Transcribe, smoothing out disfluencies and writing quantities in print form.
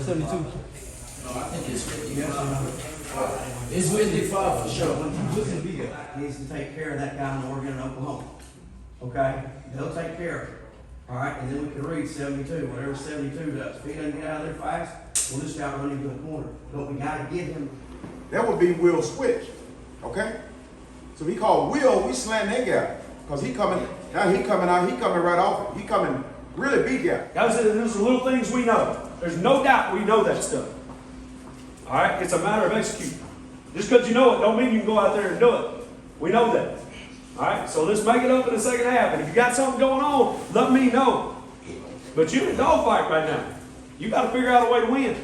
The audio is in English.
72. I think it's 50. It's 55 for sure. When you look at Vega, needs to take care of that guy in Oregon and Oklahoma. Okay? They'll take care of it. All right? And then we can read 72, whatever 72 does. If he doesn't get out of there fast, we'll just outrun him to the corner. But we gotta get him. That would be Will's switch. Okay? So we call Will, we slam that guy. Because he coming, now he coming out, he coming right off. He coming really big guy. Guys, there's the little things we know. There's no doubt we know that stuff. All right? It's a matter of executing. Just because you know it don't mean you can go out there and do it. We know that. All right? So let's make it up in the second half. And if you got something going on, let me know. But you're in a dogfight right now. You got to figure out a way to win.